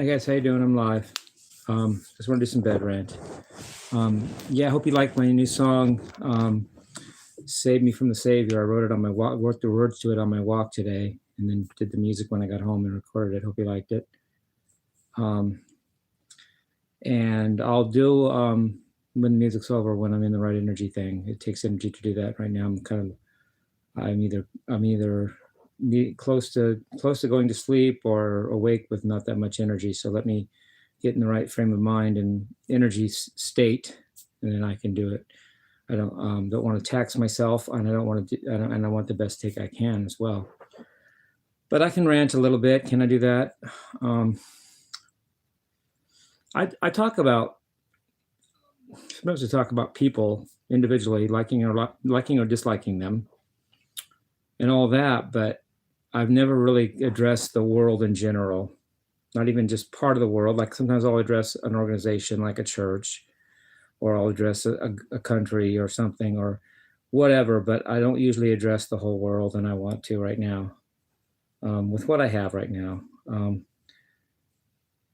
Hi guys, how you doing? I'm live. Just want to do some bed rant. Yeah, I hope you like my new song, "Save Me from the Savior." I wrote it on my walk, wrote the words to it on my walk today, and then did the music when I got home and recorded it. Hope you liked it. And I'll do when the music's over, when I'm in the right energy thing. It takes energy to do that. Right now, I'm either close to going to sleep or awake with not that much energy. So let me get in the right frame of mind and energy state, and then I can do it. I don't want to tax myself, and I don't want to do, and I want the best take I can as well. But I can rant a little bit. Can I do that? I talk about, sometimes I talk about people individually, liking or disliking them, and all that. But I've never really addressed the world in general. Not even just part of the world. Like sometimes I'll address an organization like a church, or I'll address a country or something or whatever, but I don't usually address the whole world, and I want to right now with what I have right now.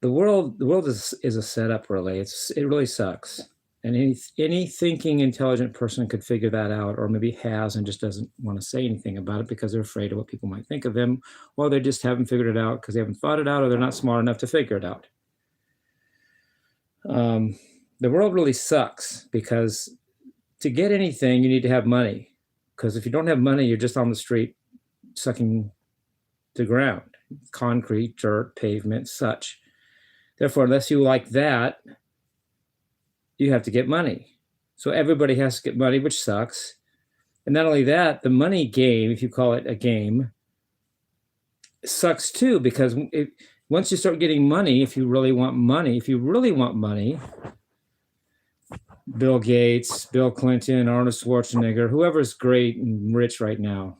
The world is a setup, really. It really sucks. And any thinking, intelligent person could figure that out, or maybe has and just doesn't want to say anything about it because they're afraid of what people might think of them, or they just haven't figured it out because they haven't thought it out, or they're not smart enough to figure it out. The world really sucks because to get anything, you need to have money. Because if you don't have money, you're just on the street sucking the ground, concrete, dirt, pavement, such. Therefore, unless you like that, you have to get money. So everybody has to get money, which sucks. And not only that, the money game, if you call it a game, sucks too, because once you start getting money, if you really want money, Bill Gates, Bill Clinton, Arnold Schwarzenegger, whoever's great and rich right now,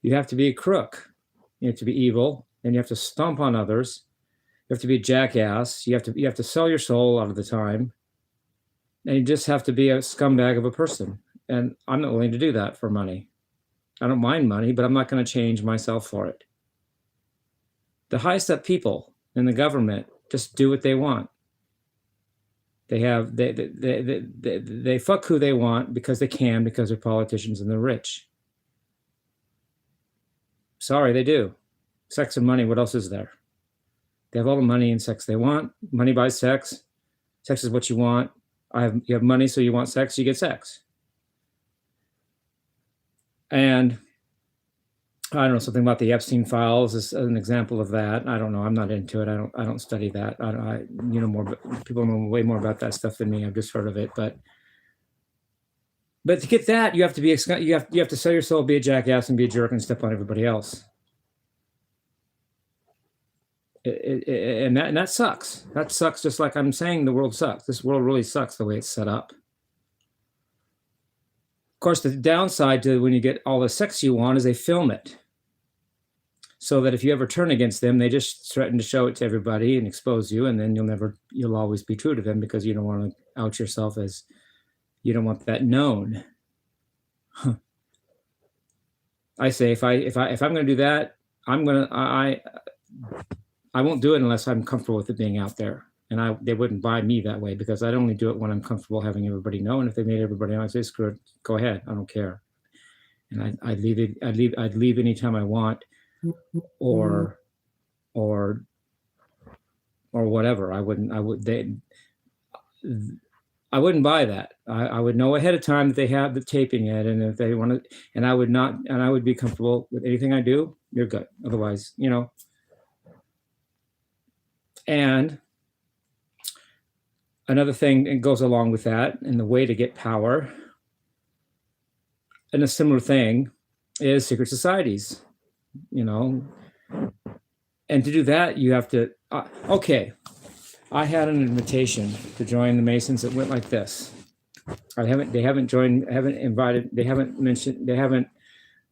you have to be a crook. You have to be evil, and you have to stomp on others. You have to be a jackass. You have to sell your soul a lot of the time. And you just have to be a scumbag of a person. And I'm not willing to do that for money. I don't mind money, but I'm not going to change myself for it. The highest up people in the government just do what they want. They fuck who they want because they can, because they're politicians and they're rich. Sorry, they do. Sex and money, what else is there? They have all the money and sex they want. Money buys sex. Sex is what you want. You have money, so you want sex, you get sex. And I don't know, something about the Epstein files is an example of that. I don't know. I'm not into it. I don't study that. More people know way more about that stuff than me. I've just heard of it. But to get that, you have to sell your soul, be a jackass, and be a jerk, and step on everybody else. And that sucks. That sucks. Just like I'm saying, the world sucks. This world really sucks the way it's set up. Of course, the downside to when you get all the sex you want is they film it, so that if you ever turn against them, they just threaten to show it to everybody and expose you, and then you'll always be true to them because you don't want to out yourself, as you don't want that known. I say if I'm going to do that, I won't do it unless I'm comfortable with it being out there. And they wouldn't buy me that way, because I'd only do it when I'm comfortable having everybody know. And if they made everybody know, I'd say, screw it, go ahead, I don't care. And I'd leave anytime I want, or whatever. I wouldn't buy that. I would know ahead of time that they have the taping it, and if they want to, and I would be comfortable with anything I do. You're good. Otherwise, And another thing that goes along with that, and the way to get power, and a similar thing, is secret societies. And to do that, you have to. Okay, I had an invitation to join the Masons that went like this. They haven't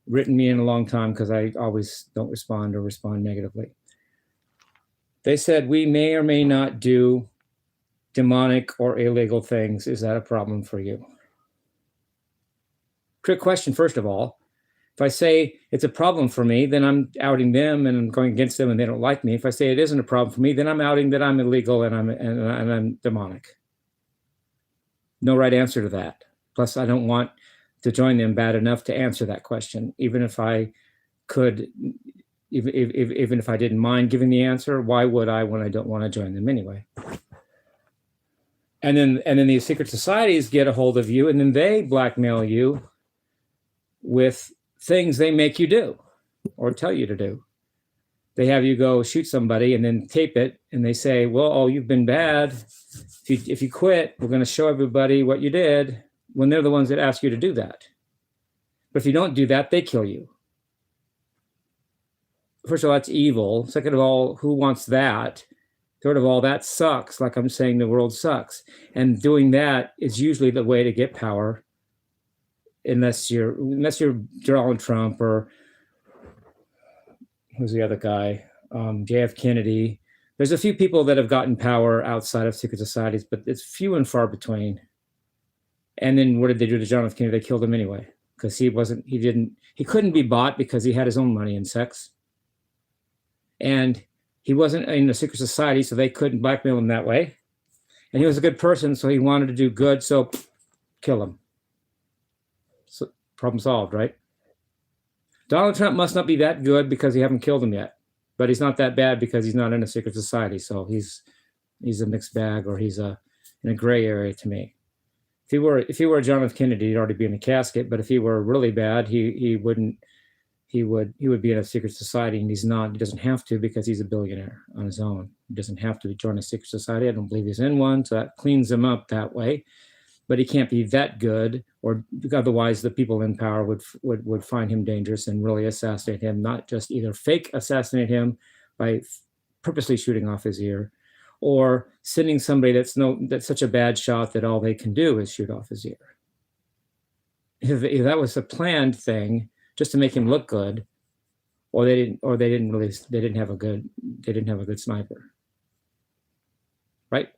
written me in a long time, because I always don't respond or respond negatively. They said, we may or may not do demonic or illegal things. Is that a problem for you? Trick question, first of all. If I say it's a problem for me, then I'm outing them and I'm going against them and they don't like me. If I say it isn't a problem for me, then I'm outing that I'm illegal and I'm demonic. No right answer to that. Plus, I don't want to join them bad enough to answer that question. Even if I could, even if I didn't mind giving the answer, why would I when I don't want to join them anyway? And then these secret societies get a hold of you, and then they blackmail you with things they make you do or tell you to do. They have you go shoot somebody and then tape it, and they say, well, oh, you've been bad. If you quit, we're going to show everybody what you did, when they're the ones that ask you to do that. But if you don't do that, they kill you. First of all, that's evil. Second of all, who wants that? Third of all, that sucks. Like I'm saying, the world sucks. And doing that is usually the way to get power, unless you're Donald Trump or who's the other guy, JF Kennedy. There's a few people that have gotten power outside of secret societies, but it's few and far between. And then what did they do to John F. Kennedy? They killed him anyway, because he couldn't be bought because he had his own money and sex. And he wasn't in a secret society, so they couldn't blackmail him that way. And he was a good person, so he wanted to do good, so kill him. So problem solved, right? Donald Trump must not be that good because he haven't killed him yet. But he's not that bad because he's not in a secret society. So he's a mixed bag, or he's in a gray area to me. If he were John F. Kennedy, he'd already be in a casket. But if he were really bad, he would be in a secret society, and he's not. He doesn't have to, because he's a billionaire on his own. He doesn't have to join a secret society. I don't believe he's in one, so that cleans him up that way. But he can't be that good, or otherwise the people in power would find him dangerous and really assassinate him. Not just either fake assassinate him by purposely shooting off his ear, or sending somebody that's such a bad shot that all they can do is shoot off his ear. If that was a planned thing, just to make him look good, or they didn't have a good sniper, right?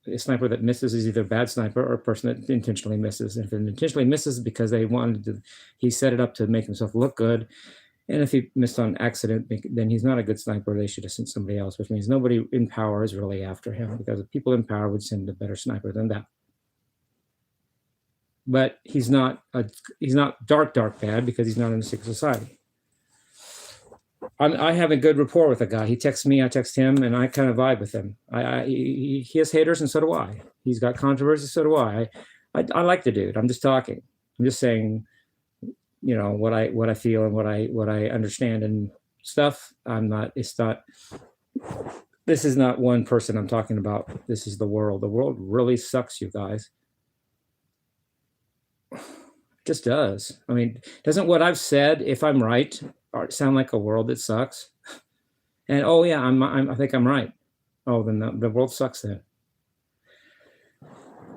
A sniper that misses is either a bad sniper or a person that intentionally misses. And if it intentionally misses because he set it up to make himself look good. And if he missed on accident, then he's not a good sniper. They should have sent somebody else, which means nobody in power is really after him, because the people in power would send a better sniper than that. But he's not dark bad, because he's not in a secret society. I have a good rapport with the guy. He texts me, I text him, and I kind of vibe with him. He has haters, and so do I. He's got controversy, so do I. I like the dude. I'm just talking. I'm just saying, what I feel and what I understand and stuff. This is not one person I'm talking about. This is the world. The world really sucks, you guys. It just does. I mean, doesn't what I've said, if I'm right, sound like a world that sucks? And oh yeah, I think I'm right. Oh, then the world sucks then.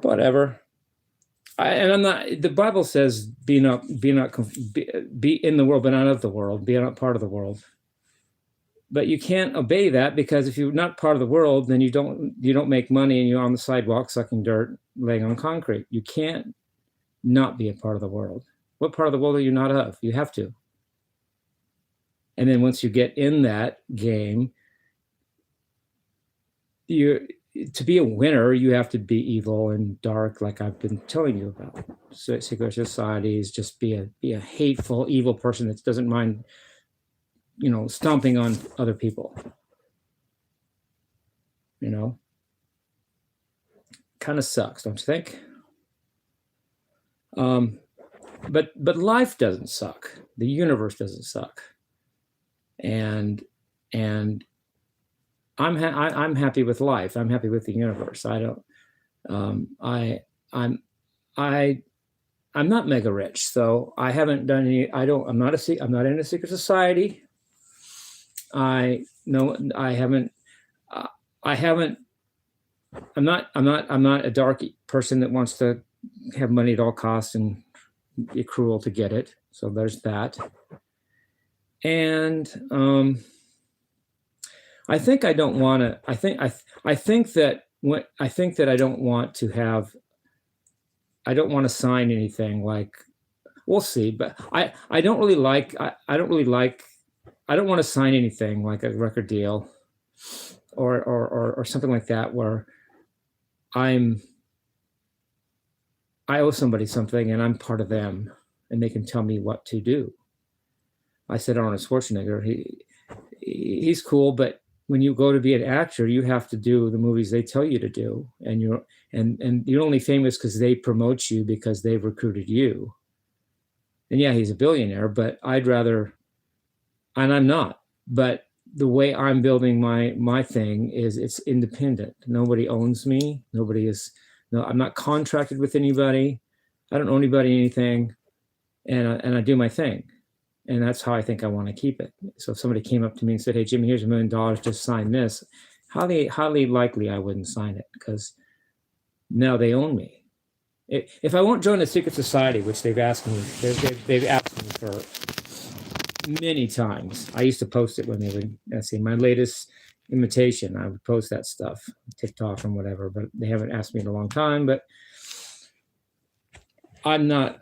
Whatever. I'm not. The Bible says, be in the world, but not of the world. Be not part of the world. But you can't obey that, because if you're not part of the world, then you don't make money, and you're on the sidewalk sucking dirt, laying on concrete. You can't not be a part of the world. What part of the world are you not of? You have to. And then once you get in that game, to be a winner, you have to be evil and dark, like I've been telling you about. So secret societies, just be a hateful, evil person that doesn't mind, stomping on other people. Kind of sucks, don't you think? But life doesn't suck. The universe doesn't suck. And I'm happy with life. I'm happy with the universe. I'm not mega rich, so I haven't done any. I'm not in a secret society. I'm not a dark person that wants to have money at all costs and be cruel to get it. So there's that. And I think I don't want to. I think that I don't want to sign anything like we'll see. But I don't really like, I don't really like, I don't want to sign anything like a record deal or something like that where I owe somebody something and I'm part of them and they can tell me what to do. I said Arnold Schwarzenegger, he's cool, but when you go to be an actor, you have to do the movies they tell you to do, and you're only famous because they promote you because they've recruited you. And yeah, he's a billionaire, but I'd rather, and I'm not. But the way I'm building my thing is it's independent. Nobody owns me. Nobody is. No, I'm not contracted with anybody. I don't owe anybody anything, and I do my thing. And that's how I think I want to keep it. So if somebody came up to me and said, "Hey, Jimmie, here's $1 million, just sign this," highly likely I wouldn't sign it because now they own me. If I won't join a secret society, which they've asked me, they've asked me for many times. I used to post it when they would, let's see, my latest invitation, I would post that stuff, TikTok and whatever, but they haven't asked me in a long time. But I'm not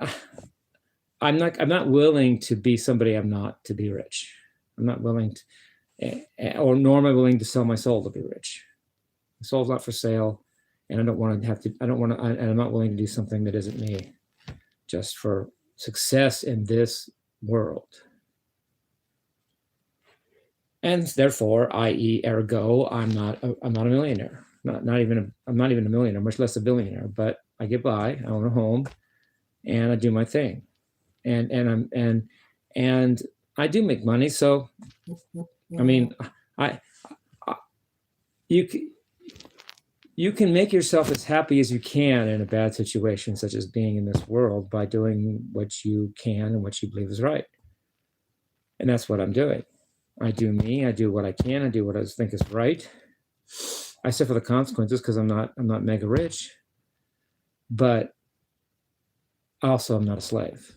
willing to be somebody I'm not to be rich. I'm not willing to, nor am I willing to sell my soul to be rich. My soul's not for sale, and I don't want to have to. I don't want to, and I'm not willing to do something that isn't me, just for success in this world. And therefore, i.e., ergo, I'm not a millionaire. I'm not even a millionaire, much less a billionaire. But I get by. I own a home, and I do my thing. And I do make money. So, I mean, you can make yourself as happy as you can in a bad situation, such as being in this world, by doing what you can and what you believe is right. And that's what I'm doing. I do me. I do what I can. I do what I think is right. I suffer the consequences because I'm not mega rich, but also I'm not a slave.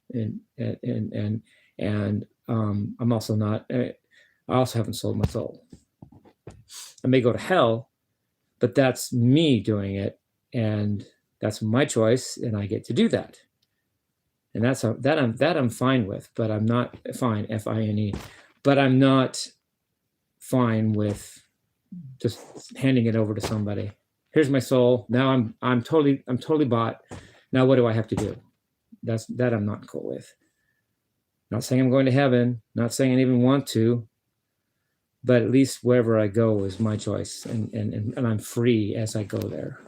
And I'm also not. I also haven't sold my soul. I may go to hell, but that's me doing it, and that's my choice, and I get to do that. And I'm fine with. But I'm not fine, F-I-N-E. But I'm not fine with just handing it over to somebody. Here's my soul. Now I'm totally bought. Now what do I have to do? That I'm not cool with. Not saying I'm going to heaven, not saying I even want to, but at least wherever I go is my choice, and I'm free as I go there.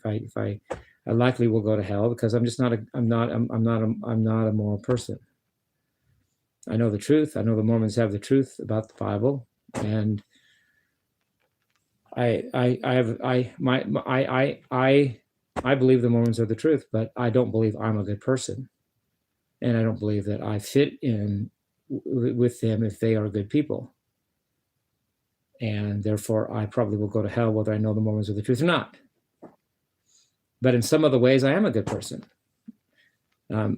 If I likely will go to hell because I'm just not a moral person. I know the truth. I know the Mormons have the truth about the Bible, and I believe the Mormons are the truth, but I don't believe I'm a good person. And I don't believe that I fit in with them if they are good people. And therefore, I probably will go to hell whether I know the Mormons are the truth or not. But in some other ways, I am a good person. You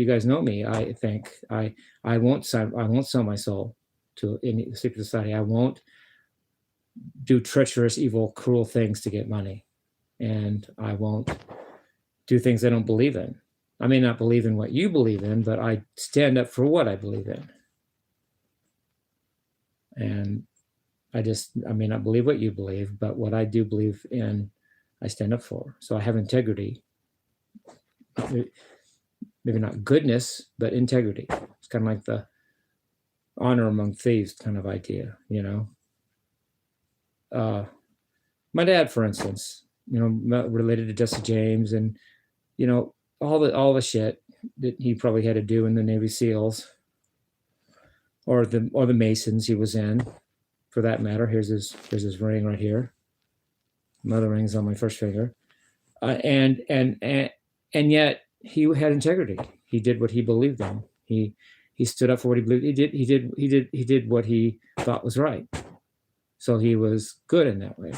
guys know me. I think I won't sell my soul to any secret society. I won't do treacherous, evil, cruel things to get money, and I won't do things I don't believe in. I may not believe in what you believe in, but I stand up for what I believe in. And I may not believe what you believe, but what I do believe in, I stand up for. So I have integrity. Maybe not goodness, but integrity. It's kind of like the honor among thieves kind of idea, you know. My dad, for instance, related to Jesse James, and all the shit that he probably had to do in the Navy SEALs or the Masons he was in, for that matter. Here's his ring right here. Another ring's on my first finger, and yet he had integrity. He did what he believed in. He stood up for what he believed. He did what he thought was right. So he was good in that way.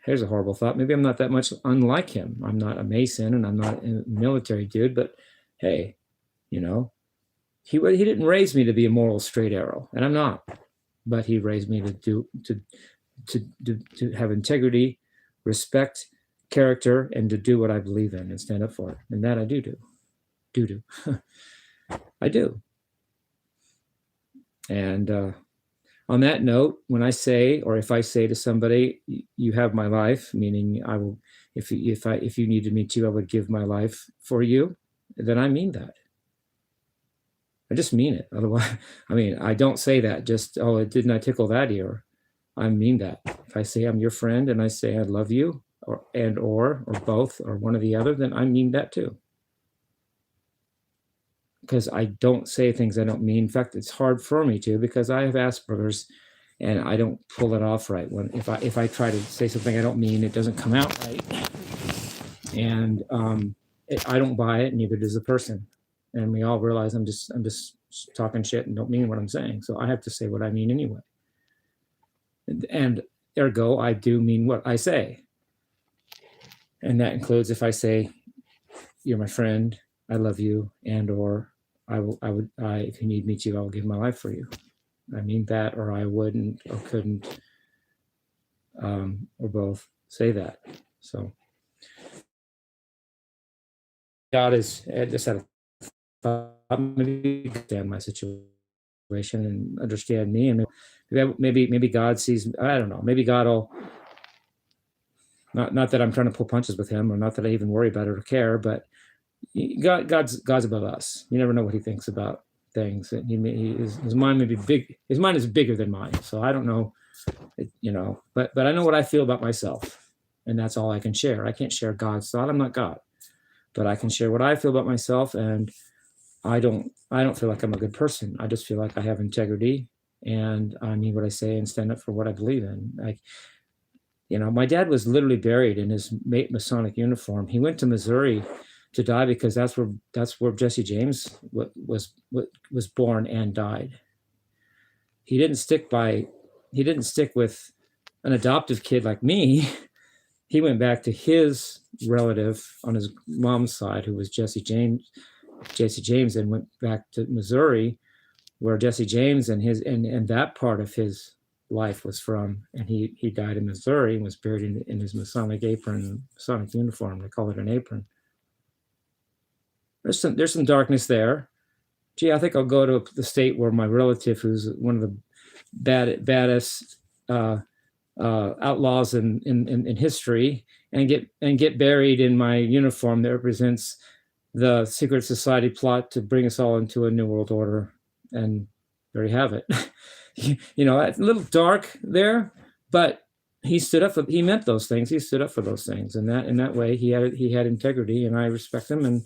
Here's a horrible thought. Maybe I'm not that much unlike him. I'm not a Mason and I'm not a military dude, but hey, he didn't raise me to be a moral straight arrow, and I'm not. But he raised me to have integrity, respect, character and to do what I believe in and stand up for it. And that I do. I do. And on that note, when I say, or if I say to somebody, "You have my life," meaning I will, if you needed me to, I would give my life for you, then I mean that. I just mean it. Otherwise, I mean, I don't say that just, oh, didn't I tickle that ear? I mean that. If I say I'm your friend and I say I love you, or both, or one or the other, then I mean that too. Because I don't say things I don't mean. In fact, it's hard for me to, because I have Asperger's and I don't pull it off right. When if I try to say something I don't mean, it doesn't come out right. And I don't buy it, neither does the person. And we all realize I'm just talking shit and don't mean what I'm saying. So I have to say what I mean anyway. And ergo, I do mean what I say. And that includes if I say, "You're my friend, I love you," and or if you need me to, I'll give my life for you. I mean that, or I wouldn't or couldn't, or both say that. So God is just had a maybe understand my situation and understand me, and maybe God sees. I don't know. Maybe God will. Not that I'm trying to pull punches with him, or not that I even worry about it or care, but God's above us. You never know what he thinks about things. And his mind may be big. His mind is bigger than mine. So I don't know, but I know what I feel about myself, and that's all I can share. I can't share God's thought. I'm not God, but I can share what I feel about myself. And I don't feel like I'm a good person. I just feel like I have integrity, and I mean what I say and stand up for what I believe in. My dad was literally buried in his Masonic uniform. He went to Missouri to die because that's where Jesse James was born and died. He didn't stick with an adoptive kid like me. He went back to his relative on his mom's side, who was Jesse James, and went back to Missouri, where Jesse James and that part of his life was from. And he died in Missouri and was buried in his Masonic apron, Masonic uniform. They call it an apron. There's some darkness there. Gee, I think I'll go to the state where my relative, who's one of the baddest outlaws in history, and get buried in my uniform that represents the secret society plot to bring us all into a new world order. And there you have it. It's a little dark there, but he stood up he meant those things. He stood up for those things, and in that way he had integrity, and I respect him, and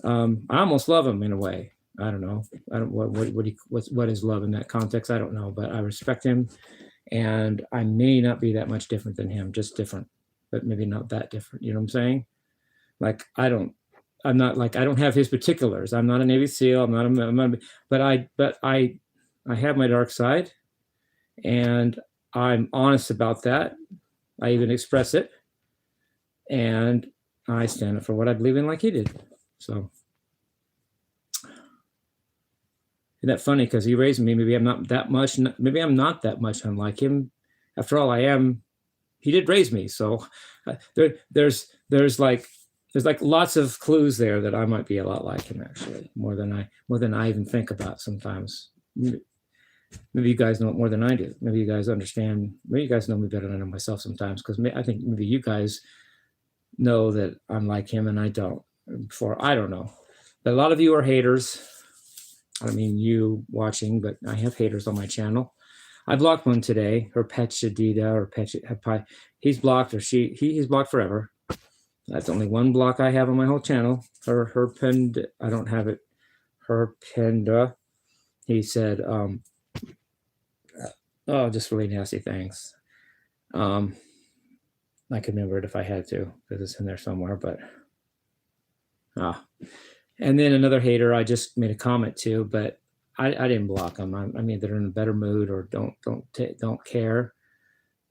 I almost love him in a way. I don't know. I don't what is love in that context. I don't know, but I respect him, and I may not be that much different than him, just different, but maybe not that different. You know what I'm saying? Like I don't have his particulars. I'm not a Navy SEAL. But I have my dark side, and I'm honest about that. I even express it, and I stand up for what I believe in, like he did. So, isn't that funny? Because he raised me. Maybe I'm not that much. Maybe I'm not that much unlike him. After all, I am. He did raise me. So, there's like lots of clues there that I might be a lot like him, actually, more than I even think about sometimes. Maybe you guys know it more than I do. Maybe you guys understand. Maybe you guys know me better than I know myself sometimes, because I think maybe you guys know that I'm like him and I don't. I don't know. But a lot of you are haters. I don't mean you watching, but I have haters on my channel. I blocked one today, or Petchadita, or Petch. He's blocked, or he's blocked forever. That's only one block I have on my whole channel. Herpend, I don't have it. Herpenda. He said, just really nasty things. I could remember it if I had to, because it's in there somewhere, but and then another hater I just made a comment to, but I didn't block them. I mean, they're in a better mood or don't care.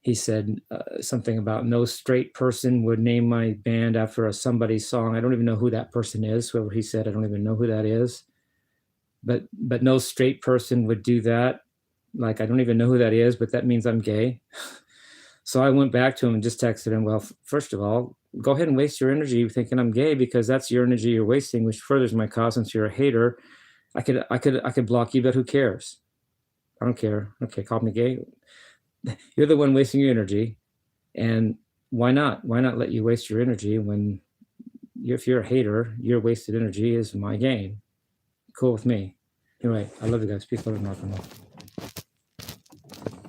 He said something about no straight person would name my band after somebody's song. I don't even know who that person is. Whoever he said, I don't even know who that is. But no straight person would do that. Like, I don't even know who that is, but that means I'm gay. So I went back to him and just texted him, well, first of all, go ahead and waste your energy thinking I'm gay, because that's your energy you're wasting, which furthers my cause. Since you're a hater, I could block you, but who cares? I don't care. Okay, call me gay. You're the one wasting your energy, and why not? Why not let you waste your energy when if you're a hater, your wasted energy is my gain. Cool with me. Anyway, I love you guys. Peace, love, and rock and roll.